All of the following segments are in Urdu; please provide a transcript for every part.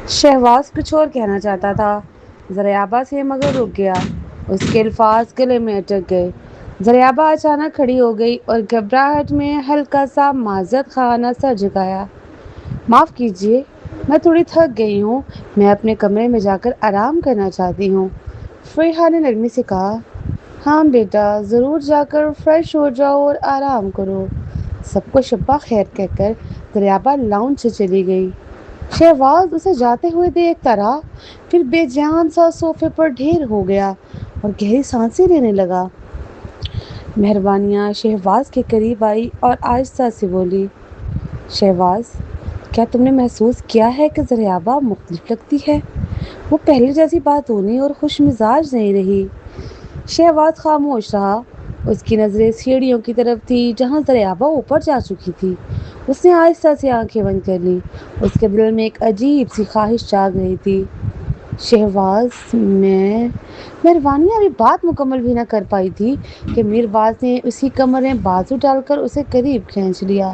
شہواز کچھ اور کہنا چاہتا تھا زریابا سے مگر رک گیا۔ اس کے الفاظ گلے میں اٹک گئے۔ زریابا اچانک کھڑی ہو گئی اور گھبراہٹ میں ہلکا سا معذرت خانہ سر جھکایا۔ معاف کیجیے، میں تھوڑی تھک گئی ہوں، میں اپنے کمرے میں جا کر آرام کرنا چاہتی ہوں۔ فریحہ نے نرمی سے کہا۔ ہاں بیٹا، ضرور جا کر فریش ہو جاؤ اور آرام کرو۔ سب کو شبہ خیر کہہ کر زریابا لاؤنج سے چلی گئی۔ شہواز اسے جاتے ہوئے دیکھتا رہا، پھر بے جان سا صوفے پر ڈھیر ہو گیا اور گہری سانسیں لینے لگا۔ مہربانیاں شہواز کے قریب آئی اور آہستہ سے بولی، شہواز، کیا تم نے محسوس کیا ہے کہ زریابا مختلف لگتی ہے؟ وہ پہلے جیسی باتونی اور خوش مزاج نہیں رہی۔ شہواز خاموش رہا۔ اس کی نظریں سیڑھیوں کی طرف تھی جہاں زریابا اوپر جا چکی تھی۔ اس نے آہستہ سے آنکھیں بند کر لیں۔ اس کے دل میں ایک عجیب سی خواہش جاگ رہی تھی۔ شہواز، مہربانیاں ابھی بات مکمل بھی نہ کر پائی تھی کہ میرواز نے اس کی کمر میں بازو ڈال کر اسے قریب کھینچ لیا۔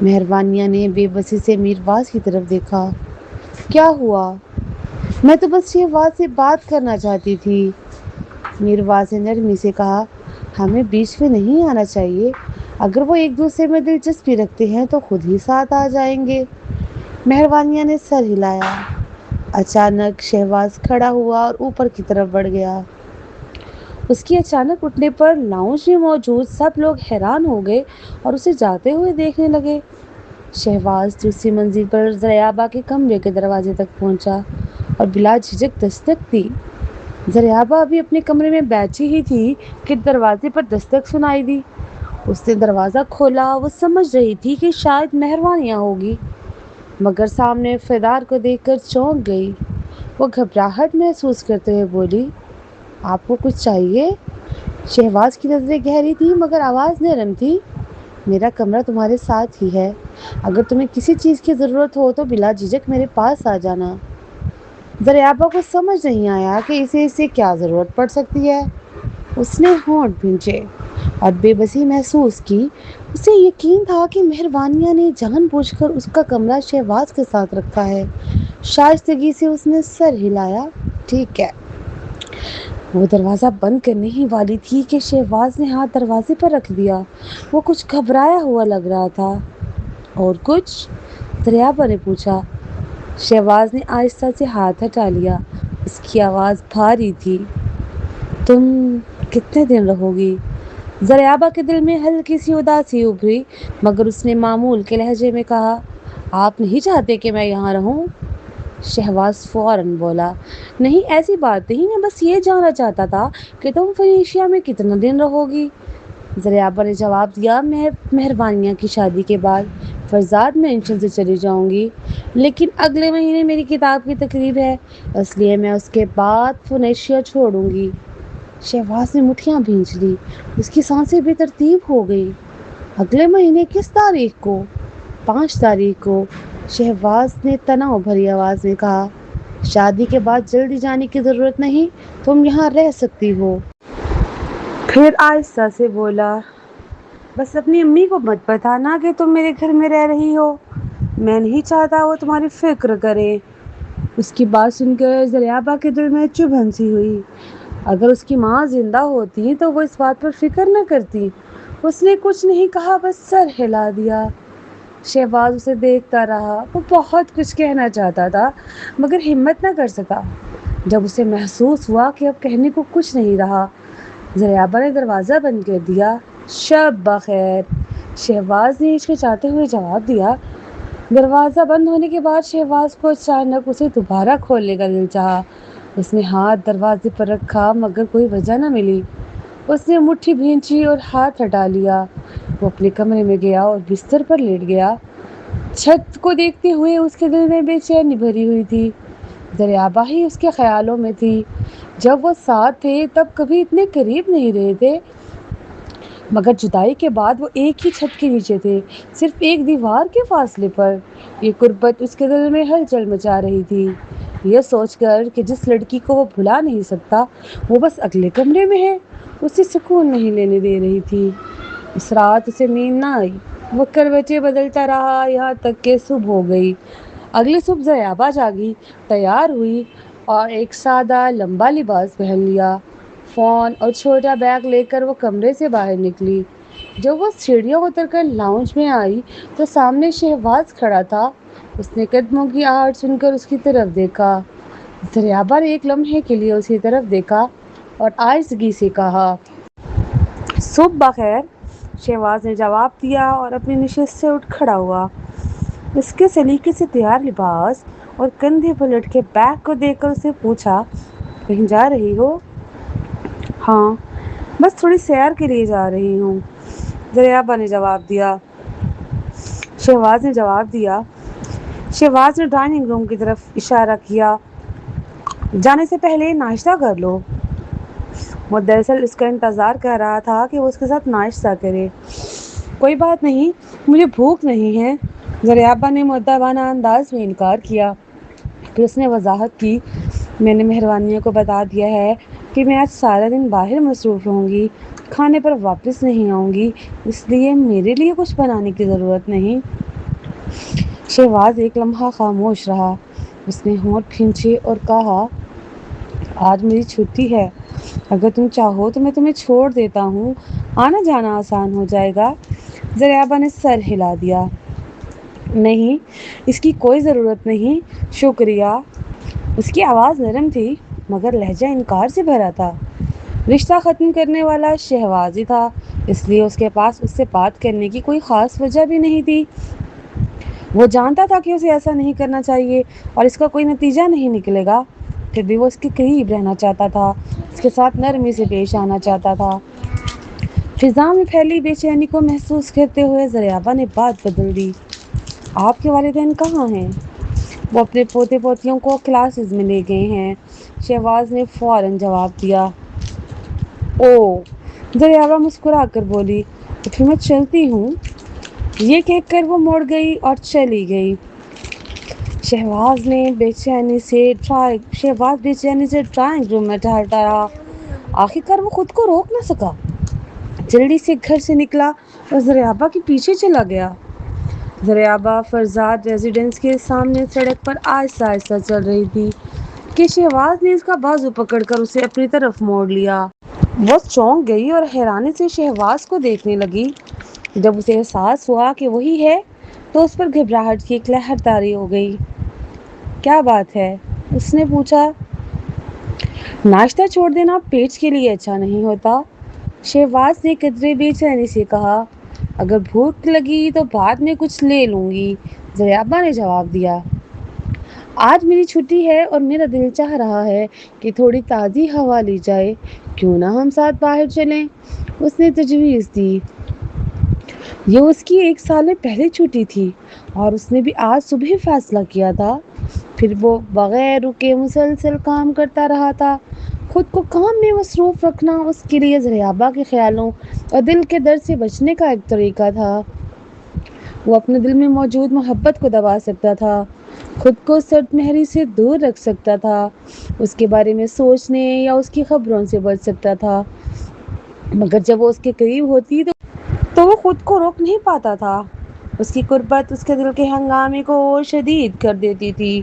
مہربانیاں نے بے بسی سے میرواز کی طرف دیکھا۔ کیا ہوا؟ میں تو بس شہواز سے بات کرنا چاہتی تھی، میرواز نے نرمی سے کہا۔ ہمیں بیچ میں نہیں آنا چاہیے، اگر وہ ایک دوسرے میں دلچسپی رکھتے ہیں تو خود ہی ساتھ آ جائیں گے۔ مہربانیاں نے سر ہلایا۔ اچانک شہواز کھڑا ہوا اور اوپر کی طرف بڑھ گیا۔ اس کی اچانک اٹھنے پر لاؤنج میں موجود سب لوگ حیران ہو گئے اور اسے جاتے ہوئے دیکھنے لگے۔ شہواز دوسری منزل پر زریابا کے کمرے کے دروازے تک پہنچا اور بلا جھجک دستک دی۔ زریابا ابھی اپنے کمرے میں بیٹھی ہی تھی کہ دروازے پر دستک سنائی دی۔ اس نے دروازہ کھولا۔ وہ سمجھ رہی تھی کہ شاید مہربانیاں ہوگی، مگر سامنے فدار کو دیکھ کر چونک گئی۔ وہ گھبراہٹ محسوس کرتے ہوئے بولی، آپ کو کچھ چاہیے؟ شہواز کی نظریں گہری تھی مگر آواز نرم تھی۔ میرا کمرہ تمہارے ساتھ ہی ہے، اگر تمہیں کسی چیز کی ضرورت ہو تو بلا جھجک میرے پاس آ جانا۔ زریابا کو سمجھ نہیں آیا کہ اسے اس سے کیا ضرورت پڑ سکتی ہے۔ اس نے ہونٹ بھینچے اور بے بسی محسوس کی۔ اسے یقین تھا کہ مہربانیاں نے جان بوجھ کر اس کا کمرہ شہواز کے ساتھ رکھا ہے۔ شائستگی سے اس نے سر ہلایا۔ ٹھیک ہے۔ وہ دروازہ بند کرنے ہی والی تھی کہ شہواز نے ہاتھ دروازے پر رکھ دیا۔ وہ کچھ گھبرایا ہوا لگ رہا تھا۔ اور کچھ؟ زریابا نے پوچھا۔ شہواز نے آہستہ سے ہاتھ ہٹا لیا۔ اس کی آواز بھاری تھی۔ تم کتنے دن رہو گی؟ زریابا کے دل میں ہلکی سی اداسی ابھری، مگر اس نے معمول کے لہجے میں کہا، آپ نہیں چاہتے کہ میں یہاں رہوں؟ شہواز فوراً بولا، نہیں ایسی بات نہیں، میں بس یہ جاننا چاہتا تھا کہ تم فنیشیا میں کتنا دن رہو گی؟ زریابا نے جواب دیا، میں مہربانیاں کی شادی کے بعد فرزاد مینشن سے چلی جاؤں گی، لیکن اگلے مہینے میری کتاب کی تقریب ہے، اس لیے میں اس کے بعد فنیشیا چھوڑوں گی۔ شہواز نے مٹھیاں بھینچ لی۔ اس کی سانسیں بے ترتیب ہو گئی۔ اگلے مہینے کس تاریخ کو؟ 5 تاریخ کو، شہواز نے تناؤ بھری آواز میں کہا۔ شادی کے بعد جلدی جانے کی ضرورت نہیں، تم یہاں رہ سکتی ہو۔ پھر آہستہ سے بولا، بس اپنی امی کو مت بتانا کہ تم میرے گھر میں رہ رہی ہو، میں نہیں چاہتا وہ تمہاری فکر کرے۔ اس کی بات سن کر زریابا کے دل میں چبھن سی ہوئی۔ اگر اس کی ماں زندہ ہوتی تو وہ اس بات پر فکر نہ کرتی۔ اس نے کچھ نہیں کہا، بس سر ہلا دیا۔ شہواز اسے دیکھتا رہا۔ وہ بہت کچھ کہنا چاہتا تھا مگر ہمت نہ کر سکا۔ جب اسے محسوس ہوا کہ اب کہنے کو کچھ نہیں رہا، زریابا نے دروازہ بند کر دیا۔ شب بخیر، شہواز نے ہچکچاتے ہوئے جواب دیا۔ دروازہ بند ہونے کے بعد شہواز کو اچانک اسے دوبارہ کھولنے کا دل چاہا۔ اس نے ہاتھ دروازے پر رکھا مگر کوئی وجہ نہ ملی۔ اس نے مٹھی بھینچی اور ہاتھ ہٹا لیا۔ وہ اپنے کمرے میں گیا اور بستر پر لیٹ گیا۔ چھت کو دیکھتے ہوئے اس کے دل میں بے چینی بھری ہوئی تھی۔ زریابا ہی اس کے خیالوں میں تھی۔ جب وہ ساتھ تھے تب کبھی اتنے قریب نہیں رہے تھے، مگر جدائی کے بعد وہ ایک ہی چھت کے نیچے تھے، صرف ایک دیوار کے فاصلے پر۔ یہ قربت اس کے دل میں ہلچل مچا رہی تھی، یہ سوچ کر کہ جس لڑکی کو وہ بھلا نہیں سکتا وہ بس اگلے کمرے میں ہے، اسے سکون نہیں لینے دے رہی تھی۔ اس رات اسے نیند نہ آئی۔ وہ کروٹیں بدلتا رہا یہاں تک کہ صبح ہو گئی۔ اگلی صبح زریابہ جاگی، تیار ہوئی اور ایک سادہ لمبا لباس پہن لیا۔ فون اور چھوٹا بیگ لے کر وہ کمرے سے باہر نکلی۔ جب وہ سیڑھیوں اتر کر لاؤنج میں آئی تو سامنے شہباز کھڑا تھا۔ اس نے قدموں کی آہٹ سن کر اس کی طرف دیکھا۔ زریابہ نے ایک لمحے کے لیے اسی طرف دیکھا اور آہستگی سے کہا، صبح بخیر۔ شہباز نے جواب دیا اور اپنی نشست سے اٹھ کھڑا ہوا۔ اس کے سلیقے سے تیار لباس اور کندھے پر لٹکے بیگ کو دیکھ کر اس نے پوچھا، کہیں جا رہی ہو؟ ہاں، بس تھوڑی سیر کے لیے جا رہی ہوں، زریابہ نے جواب دیا۔ شہباز نے ڈائننگ روم کی طرف اشارہ کیا، جانے سے پہلے ناشتہ کر لو۔ وہ دراصل اس کا انتظار کر رہا تھا کہ وہ اس کے ساتھ ناشتہ کرے۔ کوئی بات نہیں، مجھے بھوک نہیں ہے، زریابہ نے مؤدبانہ انداز میں انکار کیا۔ پھر اس نے وضاحت کی، میں نے مہربانیوں کو بتا دیا ہے کہ میں آج سارا دن باہر مصروف رہوں گی، کھانے پر واپس نہیں آؤں گی، اس لیے میرے لیے کچھ بنانے کی ضرورت نہیں۔ شہباز ایک لمحہ خاموش رہا۔ اس نے ہونٹ کھینچے اور کہا، آج میری چھٹی ہے، اگر تم چاہو تو میں تمہیں چھوڑ دیتا ہوں، آنا جانا آسان ہو جائے گا۔ زریابہ نے سر ہلا دیا، نہیں، اس کی کوئی ضرورت نہیں، شکریہ۔ اس کی آواز نرم تھی مگر لہجہ انکار سے بھرا تھا۔ رشتہ ختم کرنے والا شہباز ہی تھا، اس لیے اس کے پاس اس سے بات کرنے کی کوئی خاص وجہ بھی نہیں تھی۔ وہ جانتا تھا کہ اسے ایسا نہیں کرنا چاہیے اور اس کا کوئی نتیجہ نہیں نکلے گا، پھر بھی وہ اس کے قریب رہنا چاہتا تھا، اس کے ساتھ نرمی سے پیش آنا چاہتا تھا۔ فضا میں پھیلی بے چینی کو محسوس کرتے ہوئے زریابہ نے بات بدل دی، آپ کے والدین کہاں ہیں؟ وہ اپنے پوتے پوتیوں کو کلاسز میں لے گئے ہیں، شہباز نے فوراً جواب دیا۔ اوہ، زریابہ مسکرا کر بولی، تو پھر میں چلتی ہوں۔ یہ کہہ کر وہ مڑ گئی اور چلی گئی۔ شہباز بے چینی سے ڈرائنگ روم میں ٹہلتا رہا۔ آخر کار وہ خود کو روک نہ سکا، جلدی سے گھر سے نکلا اور زریابہ کے پیچھے چلا گیا۔ زریابہ فرزاد ریزیڈنس کے سامنے سڑک پر آہستہ آہستہ چل رہی تھی کہ شہباز نے اس کا بازو پکڑ کر اسے اپنی طرف موڑ لیا۔ وہ چونک گئی اور حیرانی سے شہباز کو دیکھنے لگی۔ جب اسے احساس ہوا کہ وہی ہے تو اس پر گھبراہٹ کی ایک لہر طاری ہو گئی۔ کیا بات ہے؟ اس نے پوچھا۔ ناشتہ چھوڑ دینا پیٹ کے لیے اچھا نہیں ہوتا، شہباز نے قدرے بے چینی سے کہا۔ اگر بھوک لگی تو بعد میں کچھ لے لوں گی، زریابہ نے جواب دیا۔ آج میری چھٹی ہے اور میرا دل چاہ رہا ہے کہ تھوڑی تازی ہوا لی جائے، کیوں نہ ہم ساتھ باہر چلیں؟ اس نے تجویز دی۔ یہ اس کی 1 سال پہلے چھٹی تھی اور اس نے بھی آج صبح فیصلہ کیا تھا، پھر وہ بغیر رکے مسلسل کام کرتا رہا تھا۔ خود کو کام میں مصروف رکھنا اس کے لیے زریابہ کے خیالوں اور دل کے درد سے بچنے کا ایک طریقہ تھا۔ وہ اپنے دل میں موجود محبت کو دبا سکتا تھا، خود کو سرد مہری سے دور رکھ سکتا تھا، اس کے بارے میں سوچنے یا اس کی خبروں سے بچ سکتا تھا، مگر جب وہ اس کے قریب ہوتی تو وہ خود کو روک نہیں پاتا تھا۔ اس کی قربت اس کے دل کے ہنگامے کو اور شدید کر دیتی تھی۔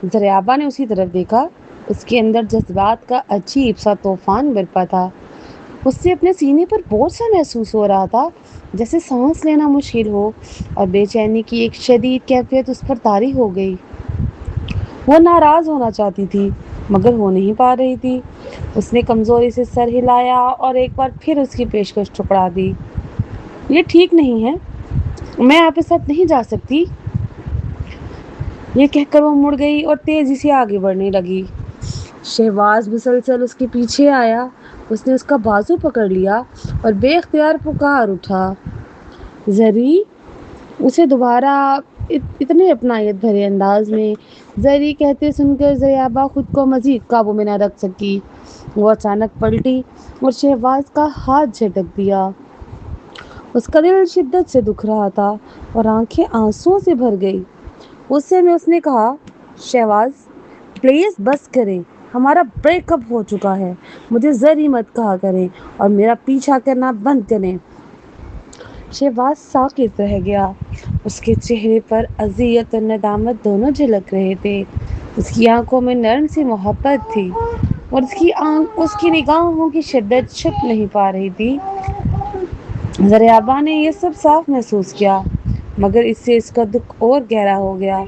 زریابہ نے اسی طرف دیکھا، اس کے اندر جذبات کا عجیب سا طوفان برپا تھا۔ اس سے اپنے سینے پر بوجھ سا محسوس ہو رہا تھا، جیسے سانس لینا مشکل ہو، اور بے چینی کی ایک شدید کیفیت اس پر طاری ہو گئی۔ وہ ناراض ہونا چاہتی تھی مگر ہو نہیں پا رہی تھی۔ اس نے کمزوری سے سر ہلایا اور ایک بار پھر اس کی پیشکش ٹھکرا دی۔ یہ ٹھیک نہیں ہے، میں آپ کے ساتھ نہیں جا سکتی، یہ کہہ کر وہ مڑ گئی اور تیزی سے آگے بڑھنے لگی۔ شہباز مسلسل اس کے پیچھے آیا۔ اس نے اس کا بازو پکڑ لیا اور بے اختیار پکار اٹھا، زری! اسے دوبارہ اتنے اپنائیت بھرے انداز میں زری کہتے سن کر زریابہ خود کو مزید قابو میں نہ رکھ سکی۔ وہ اچانک پلٹی اور شہباز کا ہاتھ جھٹک دیا۔ اس کا دل شدت سے دکھ رہا تھا اور آنکھیں آنسوؤں سے بھر گئی۔ غصے میں اس نے کہا، شہباز پلیز بس کریں، ہمارا بریک اپ ہو چکا ہے، مجھے زری مت کہا کریں اور میرا پیچھا کرنا بند کریں۔ شہباز ساکت رہ گیا۔ اس کے چہرے پر اذیت اور ندامت دونوں جھلک رہے تھے۔ اس کی آنکھوں میں نرم سی محبت تھی اور اس کی نگاہوں کی شدت چھپ نہیں پا رہی تھی۔ زریابا نے یہ سب صاف محسوس کیا، مگر اس سے اس کا دکھ اور گہرا ہو گیا۔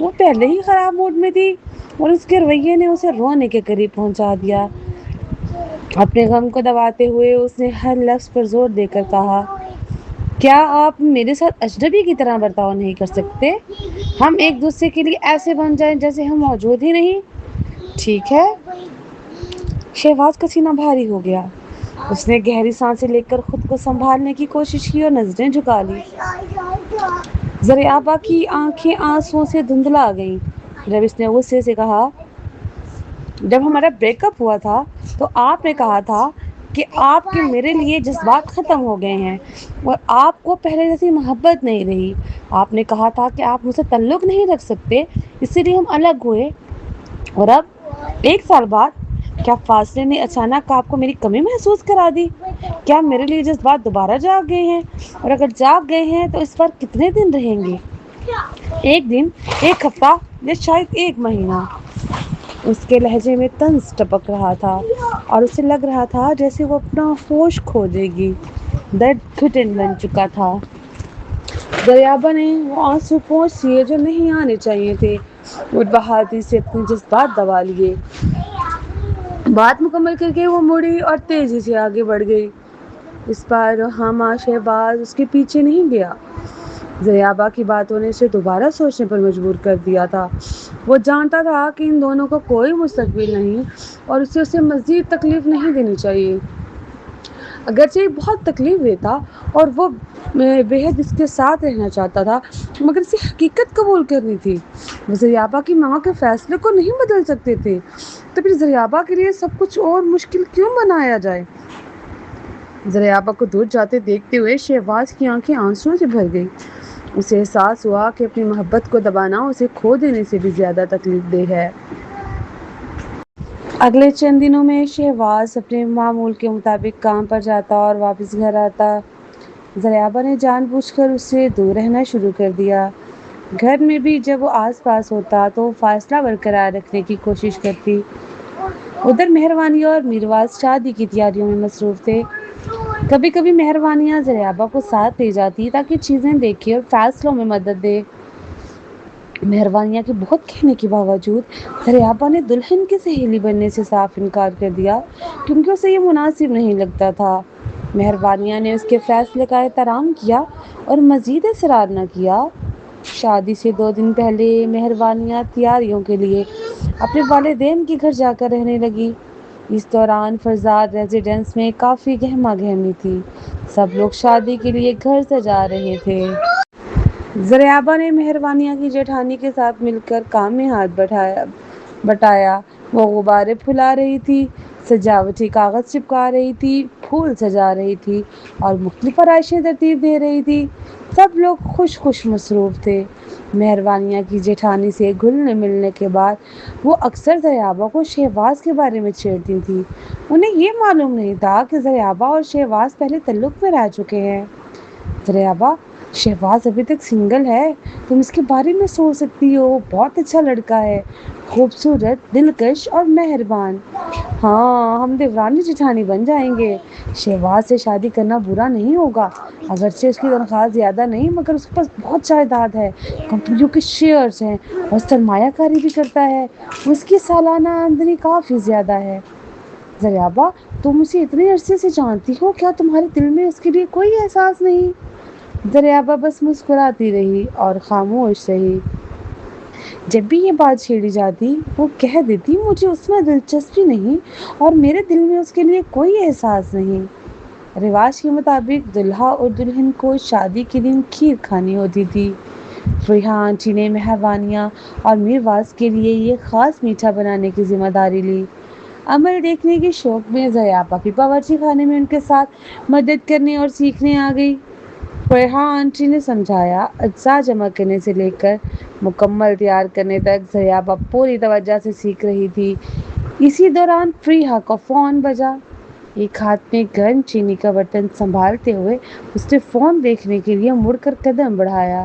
وہ پہلے ہی خراب موڈ میں تھی اور اس کے رویے نے اسے رونے کے قریب پہنچا دیا۔ اپنے غم کو دباتے ہوئے اس نے ہر لفظ پر زور دے کر کہا، کیا آپ میرے ساتھ اجنبی کی طرح برتاؤ نہیں کر سکتے؟ ہم ایک دوسرے کے لیے ایسے بن جائیں جیسے ہم موجود ہی نہیں۔ ٹھیک ہے؟ شہباز کا سینہ بھاری ہو گیا۔ اس نے گہری سانسیں لے کر خود کو سنبھالنے کی کوشش کی اور نظریں جھکا لی۔ زریابا کی آنکھیں آنسوؤں سے دھندلا گئیں جب اس نے غصے سے کہا، جب ہمارا بریک اپ ہوا تھا تو آپ نے کہا تھا کہ آپ کے میرے لیے جذبات ختم ہو گئے ہیں اور آپ کو پہلے جیسی محبت نہیں رہی۔ آپ نے کہا تھا کہ آپ مجھ سے تعلق نہیں رکھ سکتے، اسی لیے ہم الگ ہوئے، اور اب 1 سال بعد کیا فاصلے نے اچانک آپ کو میری کمی محسوس کرا دی؟ کیا میرے لیے جذبات دوبارہ جاگ گئے ہیں؟ اور اگر جاگ گئے ہیں تو اس پر کتنے دن رہیں گے؟ 1 دن، 1 ہفتہ یا شاید 1 مہینہ؟ اس کے لہجے میں طنز ٹپک رہا تھا اور اسے لگ رہا تھا جیسے وہ اپنا ہوش کھو دے گی۔ درد گھٹن بن چکا تھا۔ زریابا نے وہ آنسو پوچھ لیے جو نہیں آنے چاہیے تھے اور بہادری سے اپنے جذبات دبا لیے۔ بات مکمل کر کے وہ مڑی اور تیزی سے آگے بڑھ گئی۔ اس بار روحامہ شہباز اس کے پیچھے نہیں گیا۔ زریابا کی باتوں نے اسے دوبارہ سوچنے پر مجبور کر دیا تھا۔ وہ جانتا تھا کہ ان دونوں کو کوئی مستقبل نہیں اور اسے مزید تکلیف نہیں دینی چاہیے۔ اگرچہ بہت تکلیف دیتا اور وہ بے حد اس کے ساتھ رہنا چاہتا تھا، مگر اسے حقیقت قبول کرنی تھی۔ وہ زریابا کی ماں کے فیصلے کو نہیں بدل سکتے تھے، تو پھر زریابا کے لیے سب کچھ اور مشکل کیوں بنایا جائے؟ زریابا کو دور جاتے دیکھتے ہوئے شہباز کی آنکھیں آنسوؤں سے بھر گئی۔ اسے احساس ہوا کہ اپنی محبت کو دبانا اسے کھو دینے سے بھی زیادہ تکلیف دہ ہے۔ اگلے چند دنوں میں شہباز اپنے معمول کے مطابق کام پر جاتا اور واپس گھر آتا۔ زریابا نے جان بوجھ کر اس سے دور رہنا شروع کر دیا۔ گھر میں بھی جب وہ آس پاس ہوتا تو وہ فاصلہ برقرار رکھنے کی کوشش کرتی۔ ادھر مہروانی اور میرواز شادی کی تیاریوں میں مصروف تھے۔ کبھی کبھی مہروانیاں زریابا کو ساتھ لے جاتی تاکہ چیزیں دیکھے اور فیصلوں میں مدد دے۔ مہروانیاں کے بہت کہنے کے باوجود زریابا نے دلہن کی سہیلی بننے سے صاف انکار کر دیا کیونکہ اسے یہ مناسب نہیں لگتا تھا۔ مہروانیاں نے اس کے فیصلے کا احترام کیا اور مزید اصرار نہ کیا۔ شادی سے 2 دن پہلے مہروانیاں تیاریوں کے لیے اپنے والدین کے گھر جا کر رہنے لگی۔ اس دوران فرزاد ریزیڈنس میں کافی گہما گہمی تھی۔ سب لوگ شادی کے لیے گھر سجا رہے تھے۔ زریابا نے مہروانیاں کی جیٹھانی کے ساتھ مل کر کام میں ہاتھ بٹایا۔ وہ غباریں پھلا رہی تھی، سجاوٹی کاغذ چپکا رہی تھی، پھول سجا رہی تھی اور مختلف آرائشیں ترتیب دے رہی تھی۔ سب لوگ خوش مصروف تھے۔ مہروانیاں کی جیٹھانی سے گھلنے ملنے کے بعد وہ اکثر زریابا کو شہباز کے بارے میں چھیڑتی تھی۔ انہیں یہ معلوم نہیں تھا کہ زریابا اور شہباز پہلے تعلق میں رہ چکے ہیں۔ زریابا، شہباز ابھی تک سنگل ہے، تم اس کے بارے میں سوچ سکتی ہو، بہت اچھا لڑکا ہے، خوبصورت، دلکش اور مہربان۔ ہاں، ہم دیورانی جیٹھانی بن جائیں گے۔ شہباز سے شادی کرنا برا نہیں ہوگا، اگرچہ اس کی تنخواہ زیادہ نہیں مگر اس کے پاس بہت جائیداد ہے، کمپنیوں کے شیئرز ہیں اور سرمایہ کاری بھی کرتا ہے۔ اس کی سالانہ آمدنی کافی زیادہ ہے۔ زریابا، تم اسے اتنے عرصے سے جانتی ہو، کیا تمہارے دل میں اس کے لیے کوئی احساس نہیں؟ زریابا بس مسکراتی رہی اور خاموش رہی۔ جب بھی یہ بات چھیڑی جاتی وہ کہہ دیتی، مجھے اس میں دلچسپی نہیں اور میرے دل میں اس کے لیے کوئی احساس نہیں۔ رواج کے مطابق دلہا اور دلہن کو شادی کے دن کھیر کھانی ہوتی تھی۔ فریحہ آنٹی نے مہروانیاں اور میرواز کے لیے یہ خاص میٹھا بنانے کی ذمہ داری لی۔ عمل دیکھنے کے شوق میں زریابا بھی باورچی خانے میں ان کے ساتھ مدد کرنے اور سیکھنے آ گئی۔ فریحہ آنٹی نے سمجھایا، اجزاء جمع کرنے سے لے کر مکمل تیار کرنے تک زریابا پوری توجہ سے سیکھ رہی تھی۔ اسی دوران فریحہ کا فون بجا۔ ایک ہاتھ میں گرم چینی کا برتن سنبھالتے ہوئے اس نے فون دیکھنے کے لیے مڑ کر قدم بڑھایا۔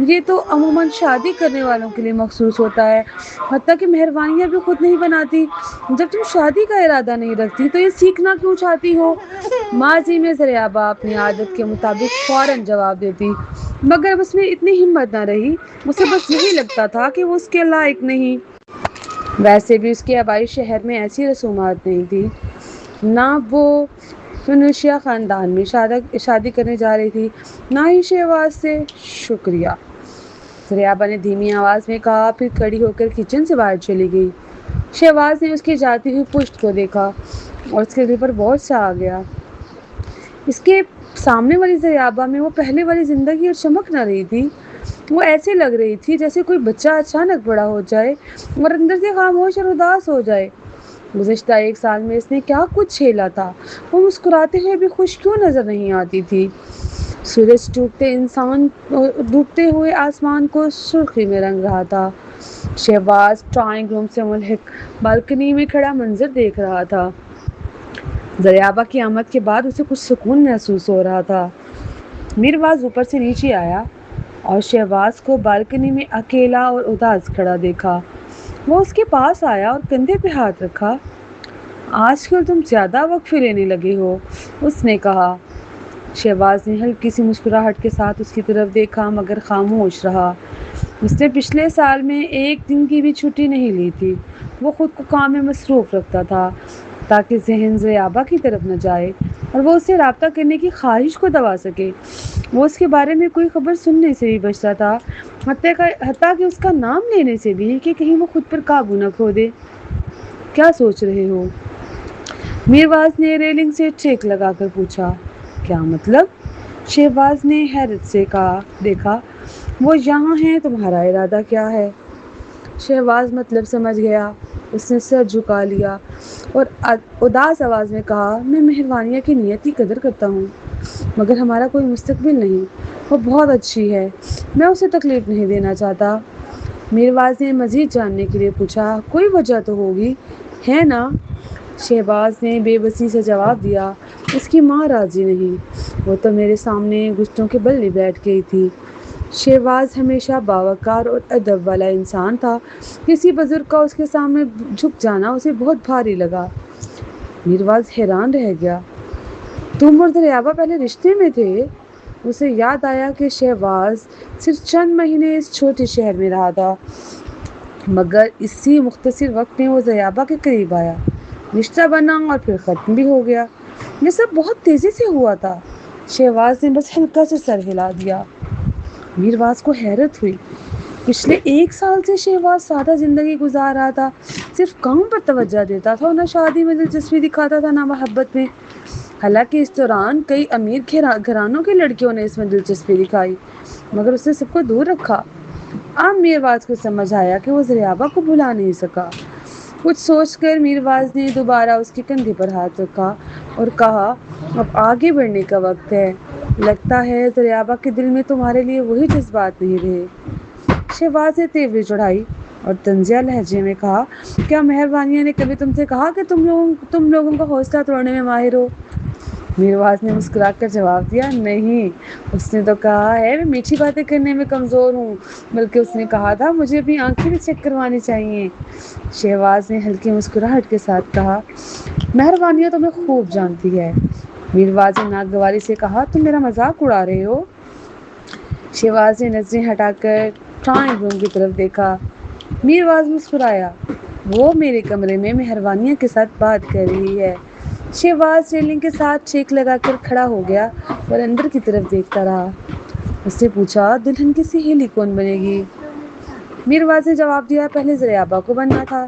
یہ تو عموماً شادی کرنے والوں کے لیے مخصوص ہوتا ہے، حتیٰ کہ مہربانیاں بھی خود نہیں بناتی۔ جب تم شادی کا ارادہ نہیں رکھتی تو یہ سیکھنا کیوں چاہتی ہو؟ ماضی میں زریابا اپنی عادت کے مطابق فوراً جواب دیتی، مگر اس میں اتنی ہمت نہ رہی۔ اسے بس یہی لگتا تھا کہ وہ اس کے لائق نہیں۔ ویسے بھی اس کے آبائی شہر میں ایسی رسومات نہیں تھی، نہ وہ فنوشیا خاندان میں شادی کرنے جا رہی تھی، نہ ہی شہواز سے۔ شکریہ، زریابا نے دھیمی آواز میں کہا، پھر کھڑی ہو کر کچن سے باہر چلی گئی۔ شہواز نے اس کی جاتی ہوئی پشت کو دیکھا اور اس کے دل پر بوجھ سا آ گیا۔ اس کے سامنے والی زریابا میں وہ پہلے والی زندگی اور چمک نہ رہی تھی۔ وہ ایسے لگ رہی تھی جیسے کوئی بچہ اچانک بڑا ہو جائے اور اندر سے خاموش اور اداس ہو جائے۔ گزشتہ 1 سال میں اس نے کیا کچھ جھیلا تھا، وہ مسکراتے ہوئے بھی خوش کیوں نظر نہیں آتی تھی؟ سورج ڈوبتے ہوئے آسمان کو سرخی میں رنگ رہا تھا۔ شہباز ڈرائنگ روم سے ملحق بالکنی میں کھڑا منظر دیکھ رہا تھا۔ زریابا کی آمد کے بعد اسے کچھ سکون محسوس ہو رہا تھا۔ میرواز اوپر سے نیچے آیا اور شہباز کو بالکنی میں اکیلا اور اداس کھڑا دیکھا۔ وہ اس کے پاس آیا اور کندھے پہ ہاتھ رکھا۔ آج کل تم زیادہ وقفے لینے لگے ہو، اس نے کہا۔ شہباز نے ہلکی سی مسکراہٹ کے ساتھ اس کی طرف دیکھا مگر خاموش رہا۔ اس نے پچھلے سال میں 1 دن کی بھی چھٹی نہیں لی تھی۔ وہ خود کو کام میں مصروف رکھتا تھا تاکہ ذہن زریابا کی طرف نہ جائے اور وہ اس سے رابطہ کرنے کی خواہش کو دبا سکے۔ وہ اس کے بارے میں کوئی خبر سننے سے بھی بچتا تھا، حتیٰ کہ اس کا نام لینے سے بھی، کہ کہیں وہ خود پر قابو نہ کھو دے۔ کیا سوچ رہے ہو؟ میرواز نے ریلنگ سے ٹیک لگا کر پوچھا۔ کیا مطلب؟ شہباز نے حیرت سے دیکھا۔ وہ یہاں ہیں، تمہارا ارادہ کیا ہے؟ شہباز مطلب سمجھ گیا۔ اس نے سر جھکا لیا اور اداس آواز میں کہا، میں مہربانیہ کی نیت کی قدر کرتا ہوں، مگر ہمارا کوئی مستقبل نہیں۔ وہ بہت اچھی ہے، میں اسے تکلیف نہیں دینا چاہتا۔ میرواز نے مزید جاننے کے لیے پوچھا، کوئی وجہ تو ہوگی، ہے نا؟ شہباز نے بے بسی سے جواب دیا، اس کی ماں راضی نہیں، وہ تو میرے سامنے گھٹنوں کے بل بیٹھ گئی تھی۔ شہباز ہمیشہ باوقار اور ادب والا انسان تھا، کسی بزرگ کا اس کے سامنے جھک جانا اسے بہت بھاری لگا۔ میرواز حیران رہ گیا، تم اور زریابا پہلے رشتے میں تھے؟ اسے یاد آیا کہ شہباز صرف چند مہینے اس چھوٹے شہر میں رہا تھا، مگر اسی مختصر وقت میں وہ زریابا کے قریب آیا، رشتہ بنا اور پھر ختم بھی ہو گیا۔ یہ سب بہت تیزی سے ہوا تھا۔ شہباز نے بس ہلکا سے سر ہلا دیا۔ میرواز کو حیرت ہوئی۔ پچھلے 1 سال سے شہباز سادہ زندگی گزار رہا تھا، صرف کام پر توجہ دیتا تھا اور نہ شادی میں دلچسپی دکھاتا تھا نہ محبت میں۔ حالانکہ اس دوران کئی امیر گھرانوں کی لڑکیوں نے اس میں دلچسپی دکھائی، مگر اس نے سب کو دور رکھا۔ اب میرواز کو سمجھ آیا کہ وہ زریابا کو بھلا نہیں سکا۔ کچھ سوچ کر میرواز نے دوبارہ اس کے کندھے پر ہاتھ رکھا اور کہا، اب آگے بڑھنے کا وقت ہے۔ لگتا ہے زریابا کے دل میں تمہارے لیے وہی جذبات نہیں رہے۔ شہباز نے تیوری چڑھائی اور طنزیہ لہجے میں کہا، کیا مہربانیہ نے کبھی تم سے کہا کہ تم لوگوں کا حوصلہ توڑنے میں ماہر ہو؟ میرواز نے مسکرا کر جواب دیا، نہیں، اس نے تو کہا ہے میں میٹھی باتیں کرنے میں کمزور ہوں، بلکہ اس نے کہا تھا مجھے اپنی آنکھیں بھی چیک کروانی چاہیے۔ شہباز نے ہلکی مسکراہٹ کے ساتھ کہا، مہربانیہ تمہیں خوب جانتی ہے۔ میرواز نے ناگواری سے کہا، تم میرا مذاق اڑا رہے ہو؟ شہباز نے نظریں ہٹا کر ڈرائنگ روم کی طرف دیکھا۔ میرواز مسکرایا، وہ میرے کمرے میں مہربانیہ کے ساتھ بات کر رہی ہے۔ شہباز ریلنگ کے ساتھ چیک لگا کر کھڑا ہو گیا اور اندر کی طرف دیکھتا رہا۔ اس نے پوچھا، دلہن کی سہیلی کون بنے گی؟ میرواز نے جواب دیا، پہلے زریابا کو بننا تھا،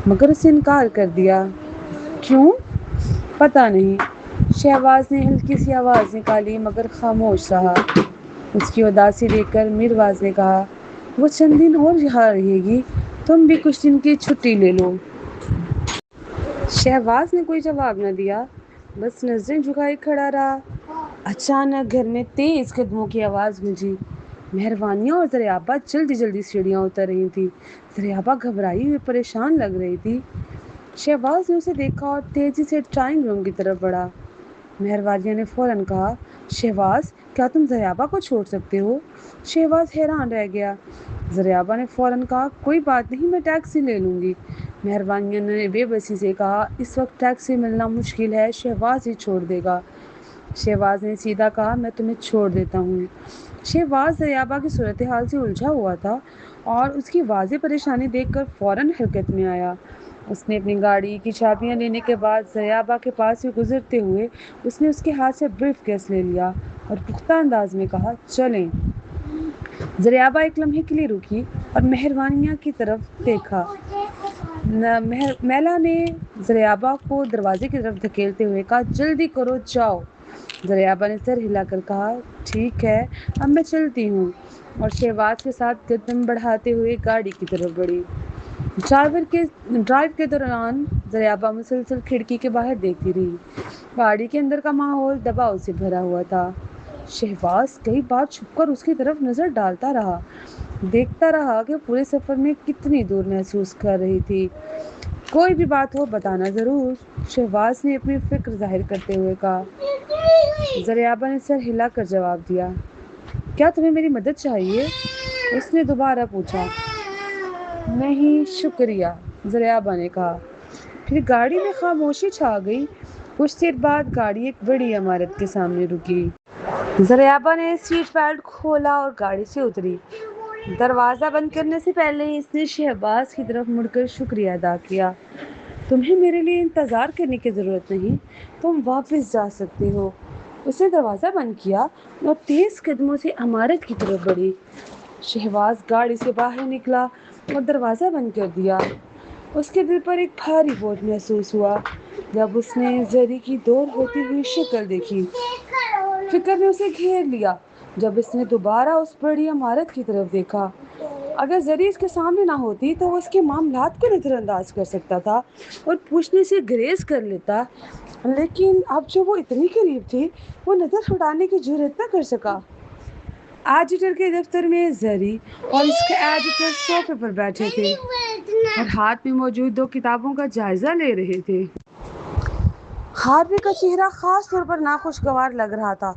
مگر اس نے انکار کر دیا۔ کیوں؟ پتہ نہیں۔ شہباز نے ہلکی سی آواز نکالی مگر خاموش رہا۔ اس کی اداسی دیکھ کر میرواز نے کہا، وہ چند دن اور یہاں رہے گی، تم بھی کچھ دن کی چھٹی لے لو۔ شہباز نے کوئی جواب نہ دیا، بس نظریں جھکائے کھڑا رہا۔ اچانک گھر میں تیز قدموں کی آواز گونجی۔ مہربانیہ اور زریابا جلدی جلدی سیڑھیاں اتر رہی تھیں۔ زریابا گھبرائی ہوئی پریشان لگ رہی تھی۔ شہباز نے اسے دیکھا اور تیزی سے ڈرائنگ روم کی طرف بڑھا۔ مہروالیہ نے فوراً کہا، شہباز کیا تم زریابہ کو چھوڑ سکتے ہو؟ شہباز حیران رہ گیا۔ زریابہ نے فوراً کہا، کوئی بات نہیں، میں ٹیکسی لے لوں گی۔ مہروالیہ نے بے بسی سے کہا، اس وقت ٹیکسی ملنا مشکل ہے، شہباز ہی چھوڑ دے گا۔ شہباز نے سیدھا کہا، میں تمہیں چھوڑ دیتا ہوں۔ شہباز زریابہ کی صورتحال سے الجھا ہوا تھا اور اس کی واضح پریشانی دیکھ کر فوراً حرکت میں آیا۔ اس نے اپنی گاڑی کی چابیاں لینے کے بعد زریابہ کے پاس سے گزرتے ہوئے اس نے اس کے ہاتھ سے بریف کیس لے لیا اور پختہ انداز میں کہا، چلیں۔ زریابہ ایک لمحے کے لیے رکی اور مہروالیہ کی طرف دیکھا۔ میلا نے زریابہ کو دروازے کی طرف دھکیلتے ہوئے کہا، جلدی کرو، جاؤ۔ زریابہ نے سر ہلا کر کہا، ٹھیک ہے، اب میں چلتی ہوں، اور شہباز کے ساتھ قدم بڑھاتے ہوئے گاڑی کی طرف بڑھی۔ ڈرائیو کے دوران زریابہ مسلسل کھڑکی کے باہر دیکھتی رہی۔ گاڑی کے اندر کا ماحول دباؤ سے بھرا ہوا تھا۔ شہباز کئی بار چھپ کر اس کی طرف نظر ڈالتا رہا، دیکھتا رہا کہ پورے سفر میں کتنی دور محسوس کر رہی تھی۔ کوئی بھی بات ہو بتانا ضرور، شہباز نے اپنی فکر ظاہر کرتے ہوئے کہا۔ زریابہ نے سر ہلا کر جواب دیا، کیا تمہیں میری مدد چاہیے؟ اس نے دوبارہ پوچھا۔ نہیں شکریہ، زریابہ نے کہا۔ پھر گاڑی میں خاموشی چھا گئی۔ کچھ دیر بعد گاڑی ایک بڑی عمارت کے سامنے رکی۔ زریابہ نے سیٹ بیلٹ کھولا اور گاڑی سے اتری۔ دروازہ بند کرنے سے پہلے اس نے شہباز کی طرف مڑ کر شکریہ ادا کیا۔ تمہیں میرے لیے انتظار کرنے کی ضرورت نہیں، تم واپس جا سکتے ہو۔ اس نے دروازہ بند کیا اور تیز قدموں سے عمارت کی طرف بڑھی۔ شہباز گاڑی سے باہر نکلا اور دروازہ بند کر دیا۔ اس کے دل پر ایک بھاری بوجھ محسوس ہوا جب اس نے زری کی دور ہوتی ہوئی شکل دیکھی۔ فکر نے اسے گھیر لیا جب اس نے دوبارہ اس بڑی عمارت کی طرف دیکھا۔ اگر زری اس کے سامنے نہ ہوتی تو وہ اس کے معاملات کو نظر انداز کر سکتا تھا اور پوچھنے سے گریز کر لیتا، لیکن اب جب وہ اتنی قریب تھی وہ نظر ہٹانے کی جرات نہ کر سکا۔ ایڈیٹر کے دفتر میں زری اور اس کے ایڈیٹر صوفے پر بیٹھے تھے اور ہاتھ میں موجود دو کتابوں کا جائزہ لے رہے تھے۔ ہاروے کا چہرہ خاص طور پر ناخوشگوار لگ رہا تھا۔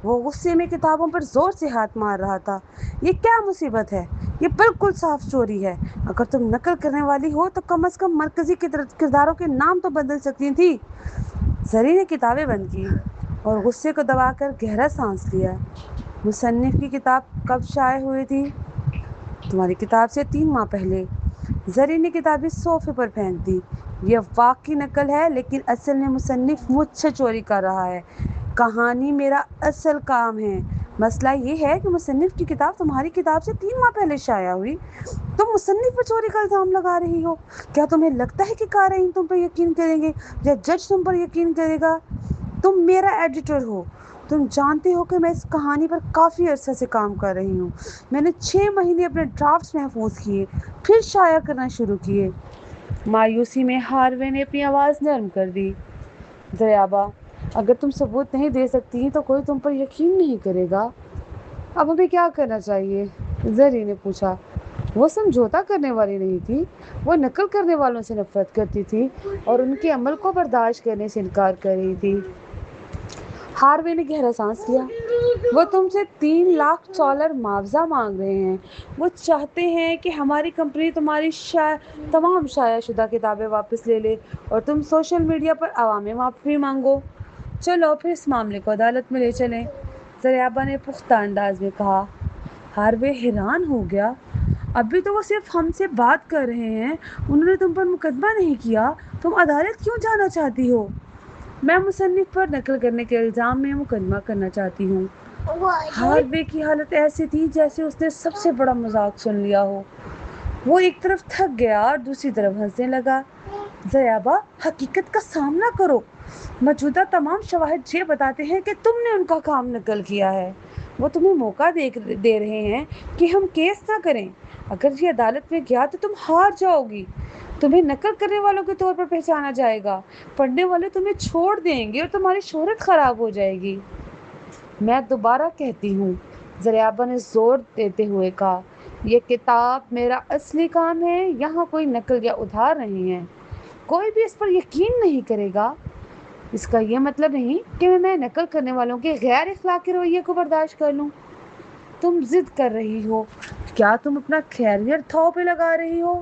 وہ غصے میں کتابوں پر زور سے ہاتھ مار رہا تھا۔ یہ کیا مصیبت ہے؟ یہ بالکل صاف چوری ہے۔ اگر تم نقل کرنے والی ہو تو کم از کم مرکزی کرداروں کے نام تو بدل سکتی تھی۔ زری نے کتابیں بند کی اور غصے کو دبا کر گہرا سانس لیا۔ مصنف کی کتاب کب شائع ہوئی تھی؟ تمہاری کتاب سے 3 ماہ پہلے۔ زری نے کتابیں صوفے پر پھینک دی۔ یہ واقعی نقل ہے، لیکن اصل میں مصنف مجھ سے چوری کر رہا ہے۔ کہانی میرا اصل کام ہے۔ مسئلہ یہ ہے کہ مصنف کی کتاب تمہاری کتاب سے 3 ماہ پہلے شائع ہوئی۔ تم مصنف پر چوری کا الزام لگا رہی ہو۔ کیا تمہیں لگتا ہے کہ قارئین تم پر یقین کریں گے یا جج تم پر یقین کرے گا؟ تم میرا ایڈیٹر ہو۔ تم جانتے ہو کہ میں اس کہانی پر کافی عرصہ سے کام کر رہی ہوں۔ میں نے 6 مہینے اپنے ڈرافٹس محفوظ کیے، پھر شائع کرنا شروع کیے۔ مایوسی میں ہاروے نے اپنی آواز نرم کر دی۔ زریابہ، اگر تم ثبوت نہیں دے سکتی تو کوئی تم پر یقین نہیں کرے گا۔ اب ہمیں کیا کرنا چاہیے؟ زری نے پوچھا۔ وہ سمجھوتا کرنے والی نہیں تھی، وہ نقل کرنے والوں سے نفرت کرتی تھی اور ان کے عمل کو برداشت کرنے سے انکار کر رہی تھی۔ ہاروے نے گہرا سانس لیا۔ وہ تم سے $3 لاکھ معاوضہ مانگ رہے ہیں۔ وہ چاہتے ہیں کہ ہماری کمپنی تمہاری تمام شائع شدہ کتابیں واپس لے لے اور تم سوشل میڈیا پر عوامی معافی مانگو۔ چلو پھر اس معاملے کو عدالت میں لے چلیں، زریابہ نے پختہ انداز میں کہا۔ ہاروے حیران ہو گیا۔ ابھی تو وہ صرف ہم سے بات کر رہے ہیں، انہوں نے تم پر مقدمہ نہیں کیا، تم عدالت کیوں جانا چاہتی ہو؟ میں مصنف پر نقل کرنے کے الزام میں مقدمہ کرنا چاہتی ہوں۔ ہاروے کی حالت ایسی تھی جیسے اس نے سب سے بڑا مذاق سن لیا ہو۔ وہ ایک طرف تھک گیا اور دوسری طرف ہنسنے لگا۔ زریابہ، حقیقت کا سامنا کرو۔ موجودہ تمام شواہد یہ بتاتے ہیں کہ تم نے ان کا کام نقل کیا ہے۔ وہ تمہیں موقع دے رہے ہیں کہ ہم کیس نہ کریں۔ اگر یہ عدالت میں گیا تو تم ہار جاؤ گی۔ تمہیں نقل کرنے والوں کے طور پر پہچانا جائے گا، پڑھنے والے تمہیں چھوڑ دیں گے اور تمہاری شہرت خراب ہو جائے گی۔ میں دوبارہ کہتی ہوں، زریابہ نے زور دیتے ہوئے کہا، یہ کتاب میرا اصلی کام ہے، یہاں کوئی نقل یا ادھار نہیں ہے۔ کوئی بھی اس پر یقین نہیں کرے گا۔ اس کا یہ مطلب نہیں کہ میں نقل کرنے والوں کے غیر اخلاقی رویے کو برداشت کر لوں۔ تم ضد کر رہی ہو، کیا تم اپنا کیریئر تھو پہ لگا رہی ہو؟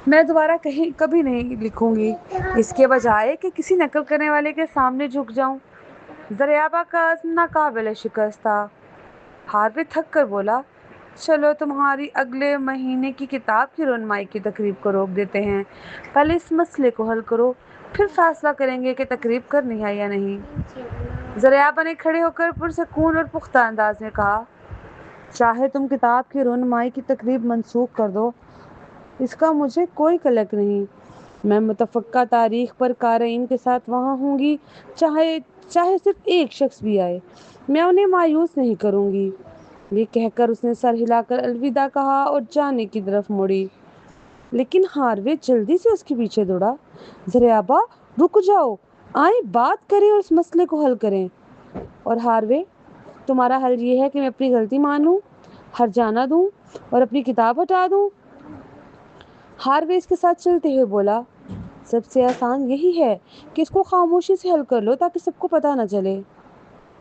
میں دوبارہ کبھی نہیں لکھوں گی، اس کے بجائے کہ کسی نقل کرنے والے کے سامنے جھک جاؤں۔ زریابہ کا عزم ناقابل شکست تھا۔ ہاروے تھک کر بولا، چلو تمہاری اگلے مہینے کی کتاب کی رونمائی کی تقریب کو روک دیتے ہیں۔ پہلے اس مسئلے کو حل کرو، پھر فیصلہ کریں گے کہ تقریب کرنی ہے یا نہیں۔ زریابہ نے کھڑے ہو کر پرسکون اور پختہ انداز میں کہا، چاہے تم کتاب کی رونمائی کی تقریب منسوخ کر دو، اس کا مجھے کوئی قلق نہیں۔ میں متفقہ تاریخ پر قارئین کے ساتھ وہاں ہوں گی، چاہے صرف ایک شخص بھی آئے، میں انہیں مایوس نہیں کروں گی۔ یہ کہہ کر اس نے سر ہلا کر الوداع کہا اور جانے کی طرف مڑی، لیکن ہاروے جلدی سے اس کے پیچھے دوڑا۔ زریابہ رک جاؤ، آئیں بات کریں اور اس مسئلے کو حل کریں۔ اور ہاروے، تمہارا حل یہ ہے کہ میں اپنی غلطی مانوں، ہرجانہ دوں اور اپنی کتاب ہٹا دوں؟ ہاروے اس کے ساتھ چلتے ہوئے بولا، سب سے آسان یہی ہے کہ اس کو خاموشی سے حل کر لو تاکہ سب کو پتہ نہ چلے۔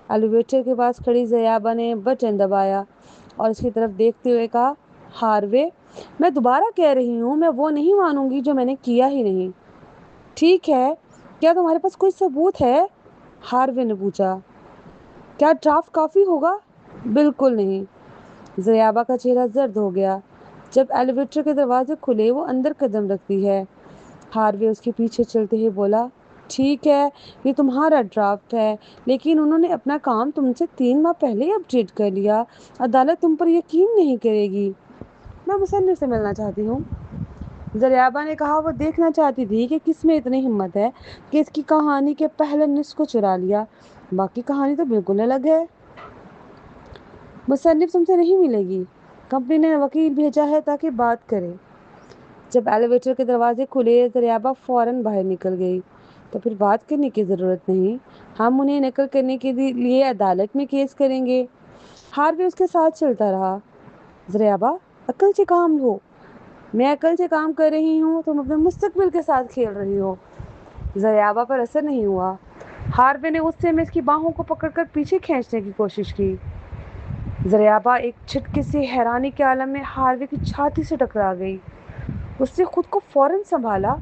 ایلیویٹر کے پاس کھڑی زریابہ نے بٹن دبایا اور اس کی طرف دیکھتے ہوئے کہا، ہاروے، میں دوبارہ کہہ رہی ہوں، میں وہ نہیں مانوں گی جو میں نے کیا ہی نہیں۔ ٹھیک ہے، کیا تمہارے پاس کوئی ثبوت ہے؟ ہاروے نے پوچھا۔ کیا ڈرافٹ کافی ہوگا؟ بالکل نہیں۔ زریابہ کا چہرہ زرد ہو گیا۔ جب ایلیویٹر کے دروازے کھلے وہ اندر قدم رکھتی ہے۔ ہاروے اس کے پیچھے چلتے ہوئے بولا، ٹھیک ہے، یہ تمہارا ڈرافٹ ہے، لیکن انہوں نے اپنا کام تم سے 3 ماہ پہلے ہی اپڈیٹ کر لیا۔ عدالت تم پر یقین نہیں کرے گی۔ میں مصنف سے ملنا چاہتی ہوں۔ زریابہ نے کہا، وہ دیکھنا چاہتی تھی کہ کس میں اتنی ہمت ہے کہ اس کی کہانی کے پہلے نصف کو چرا لیا، باقی کہانی تو بالکل الگ ہے۔ مصنف تم سے نہیں ملے گی، کمپنی نے وکیل بھیجا ہے تاکہ بات کرے۔ جب ایلیویٹر کے دروازے کھلے زریابہ فوراً باہر نکل گئی۔ تو پھر بات کرنے کی ضرورت نہیں، ہم انہیں نقل کرنے کے لیے عدالت میں کیس کریں گے۔ ہاروے اس کے ساتھ چلتا رہا۔ زریابہ، عقل سے کام لو۔ میں عقل سے کام کر رہی ہوں، تم اپنے مستقبل کے ساتھ کھیل رہی ہو۔ زریابہ پر اثر نہیں ہوا۔ ہاروے نے غصے میں اس کی باہوں کو پکڑ کر پیچھے کھینچنے کی کوشش کی۔ زریابہ ایک جھٹکے سے حیرانی کے عالم میں ہاروے کی چھاتی سے ٹکرا گئی۔ اس نے خود کو فوراً سنبھالا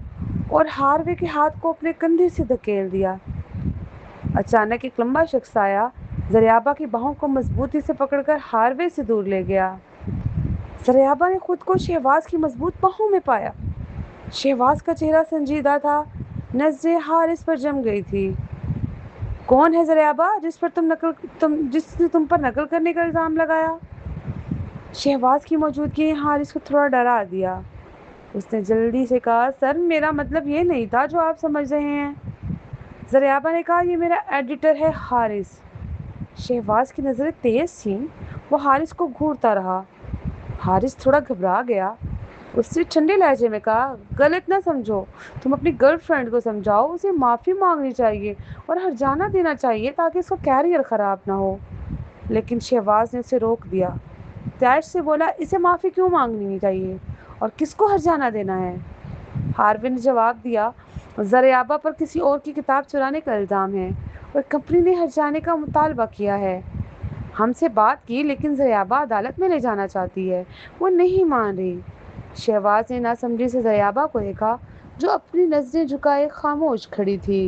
اور ہاروے کے ہاتھ کو اپنے کندھے سے دھکیل دیا۔ اچانک ایک لمبا شخص آیا، زریابہ کی باہوں کو مضبوطی سے پکڑ کر ہاروے سے دور لے گیا۔ زریابہ نے خود کو شہباز کی مضبوط باہوں میں پایا۔ شہباز کا چہرہ سنجیدہ تھا، نظریں حارث پر جم گئی تھی۔ کون ہے زریابہ جس نے تم پر نقل کرنے کا الزام لگایا؟ شہباز کی موجودگی نے حارث کو تھوڑا ڈرا دیا۔ اس نے جلدی سے کہا، سر، میرا مطلب یہ نہیں تھا جو آپ سمجھ رہے ہیں۔ زریابہ نے کہا، یہ میرا ایڈیٹر ہے حارث۔ شہباز کی نظریں تیز تھیں، وہ حارث کو گھورتا رہا۔ حارث تھوڑا گھبرا گیا۔ اس نے ٹھنڈے لہجے میں کہا، غلط نہ سمجھو، تم اپنی گرل فرینڈ کو سمجھاؤ، اسے معافی مانگنی چاہیے اور ہرجانہ دینا چاہیے تاکہ اس کا کیریئر خراب نہ ہو۔ لیکن شہباز نے اسے روک دیا، تیش سے بولا، اسے معافی کیوں مانگنی چاہیے اور کس کو ہرجانہ دینا ہے؟ ہاروے نے جواب دیا، زریابہ پر کسی اور کی کتاب چرانے کا الزام ہے اور کمپنی نے ہرجانے کا مطالبہ کیا ہے۔ ہم سے بات کی لیکن زریابہ عدالت میں لے جانا چاہتی ہے، وہ نہیں مان رہی۔ شہباز نے ناسمجھی سے زریابہ کو دیکھا جو اپنی نظریں جھکائے خاموش کھڑی تھی۔